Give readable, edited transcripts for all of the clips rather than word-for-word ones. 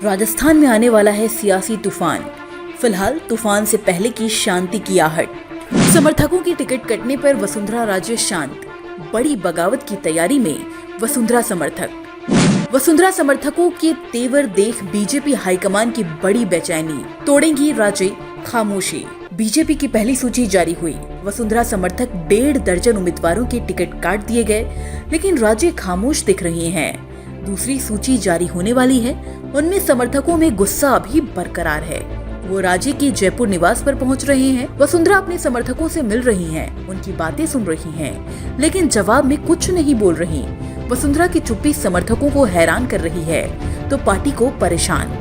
राजस्थान में आने वाला है सियासी तूफान। फिलहाल तूफान से पहले की शांति की आहट। समर्थकों की टिकट कटने पर वसुंधरा राजे शांत। बड़ी बगावत की तैयारी में वसुंधरा समर्थक। वसुंधरा समर्थकों के तेवर देख बीजेपी हाईकमान की बड़ी बेचैनी। तोड़ेंगी राजे खामोशी। बीजेपी की पहली सूची जारी हुई। वसुंधरा समर्थक 1.5 दर्जन उम्मीदवारों के टिकट काट दिए गए, लेकिन राजे खामोश दिख रहे हैं। दूसरी सूची जारी होने वाली है, उनमें समर्थकों में गुस्सा अभी बरकरार है। वो राजे के जयपुर निवास पर पहुंच रहे हैं। वसुंधरा अपने समर्थकों से मिल रही हैं, उनकी बातें सुन रही हैं, लेकिन जवाब में कुछ नहीं बोल रही। वसुंधरा की चुप्पी समर्थकों को हैरान कर रही है तो पार्टी को परेशान।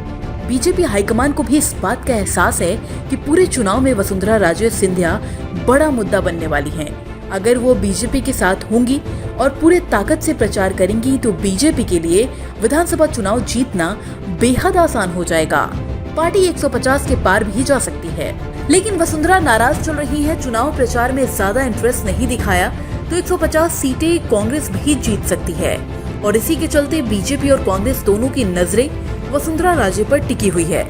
बीजेपी हाईकमान को भी इस बात का एहसास है कि पूरे चुनाव में वसुंधरा राजे सिंधिया बड़ा मुद्दा बनने वाली हैं। अगर वो बीजेपी के साथ होंगी और पूरे ताकत से प्रचार करेंगी तो बीजेपी के लिए विधानसभा चुनाव जीतना बेहद आसान हो जाएगा। पार्टी 150 के पार भी जा सकती है। लेकिन वसुंधरा नाराज चल रही है। चुनाव प्रचार में ज्यादा इंटरेस्ट नहीं दिखाया तो 150 सीटें कांग्रेस भी जीत सकती है, और इसी के चलते बीजेपी और कांग्रेस दोनों की नजरें वसुंधरा राजे पर टिकी हुई है।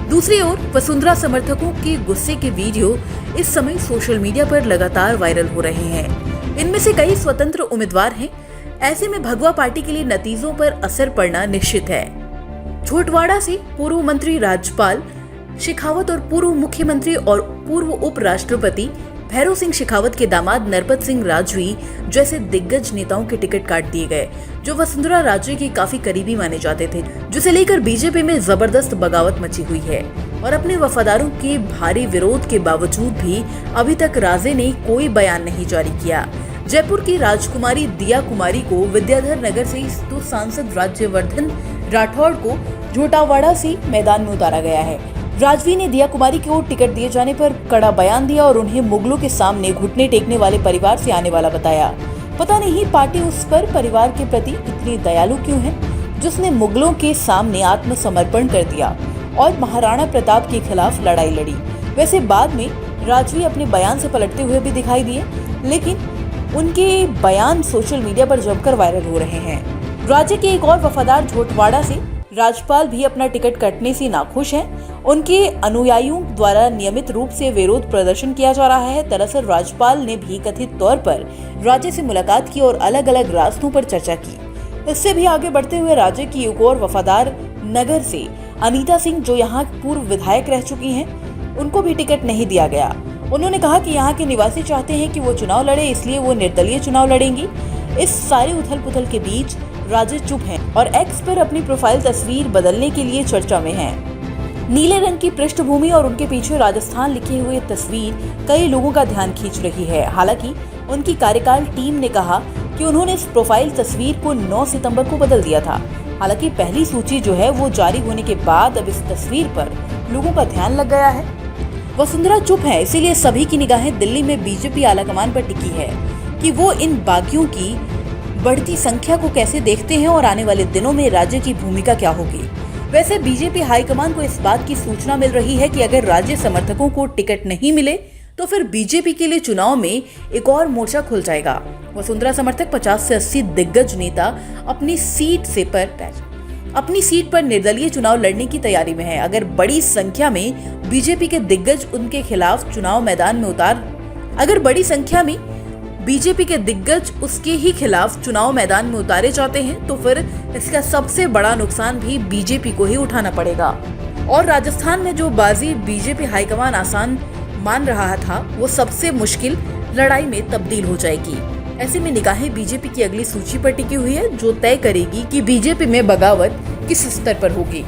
दूसरी ओर वसुंधरा समर्थकों के गुस्से के वीडियो इस समय सोशल मीडिया पर लगातार वायरल हो रहे हैं। इनमें से कई स्वतंत्र उम्मीदवार हैं। ऐसे में भगवा पार्टी के लिए नतीजों पर असर पड़ना निश्चित है। छोटवाड़ा से पूर्व मंत्री राजपाल शेखावत और पूर्व मुख्यमंत्री और पूर्व उपराष्ट्रपति भैरव सिंह शेखावत के दामाद नरपत सिंह राजवी जैसे दिग्गज नेताओं के टिकट काट दिए गए, जो वसुंधरा राजे के काफी करीबी माने जाते थे, जिसे लेकर बीजेपी में जबरदस्त बगावत मची हुई है। और अपने वफादारों के भारी विरोध के बावजूद भी अभी तक राजे ने कोई बयान नहीं जारी किया। जयपुर की राजकुमारी दिया कुमारी को विद्याधर नगर से तो सांसद राज्यवर्धन राठौड़ को झोटावाड़ा से मैदान में उतारा गया है। राजवी ने दिया कुमारी को टिकट दिए जाने पर कड़ा बयान दिया और उन्हें मुगलों के सामने घुटने टेकने वाले परिवार से आने वाला बताया। पता नहीं पार्टी उस पर परिवार के प्रति इतनी दयालु क्यों है, जिसने मुगलों के सामने आत्मसमर्पण कर दिया और महाराणा प्रताप के खिलाफ लड़ाई लड़ी। वैसे बाद में राजवी अपने बयान से पलटते हुए भी दिखाई दिए, लेकिन उनके बयान सोशल मीडिया पर जमकर वायरल हो रहे हैं। राज्य के एक और वफादार झोटवाड़ा से राजपाल भी अपना टिकट कटने से नाखुश हैं। उनके अनुयायियों द्वारा नियमित रूप से विरोध प्रदर्शन किया जा रहा है। दरअसल राजपाल ने भी कथित तौर पर राज्य से मुलाकात की और अलग अलग रास्तों पर चर्चा की। इससे भी आगे बढ़ते हुए राज्य की एक और वफादार नगर से अनीता सिंह, जो यहाँ पूर्व विधायक रह चुकी हैं, उनको भी टिकट नहीं दिया गया। उन्होंने कहा कि यहाँ के निवासी चाहते हैं कि वो चुनाव लड़े, इसलिए वो निर्दलीय चुनाव लड़ेंगी। इस सारे उथल पुथल के बीच राजे चुप हैं और एक्स पर अपनी प्रोफाइल तस्वीर बदलने के लिए चर्चा में हैं। नीले रंग की पृष्ठभूमि और उनके पीछे राजस्थान लिखे हुए तस्वीर कई लोगों का ध्यान खींच रही है। हालांकि उनकी कार्यकाल टीम ने कहा कि उन्होंने इस प्रोफाइल तस्वीर को 9 सितंबर को बदल दिया था। हालांकि पहली सूची जो है वो जारी होने के बाद अब इस तस्वीर पर लोगों का ध्यान लग गया है। वसुंधरा चुप है, इसीलिए सभी की निगाहें दिल्ली में बीजेपी आलाकमान पर टिकी है कि वो इन बागियों की बढ़ती संख्या को कैसे देखते हैं और आने वाले दिनों में राज्य की भूमिका क्या होगी। वैसे बीजेपी हाईकमान को इस बात की सूचना मिल रही है कि अगर राज्य समर्थकों को टिकट नहीं मिले तो फिर बीजेपी के लिए चुनाव में एक और मोर्चा खुल जाएगा। वसुंधरा समर्थक 50 से 80 दिग्गज नेता अपनी सीट पर निर्दलीय चुनाव लड़ने की तैयारी में है। अगर बड़ी संख्या में बीजेपी के दिग्गज उनके खिलाफ चुनाव मैदान में उसके ही खिलाफ चुनाव मैदान में उतारे जाते हैं तो फिर इसका सबसे बड़ा नुकसान भी बीजेपी को ही उठाना पड़ेगा। और राजस्थान में जो बाजी बीजेपी हाईकमान आसान मान रहा था, वो सबसे मुश्किल लड़ाई में तब्दील हो जाएगी। ऐसे में निगाहें बीजेपी की अगली सूची पर टिकी हुई है, जो तय करेगी कि बीजेपी में बगावत किस स्तर पर होगी।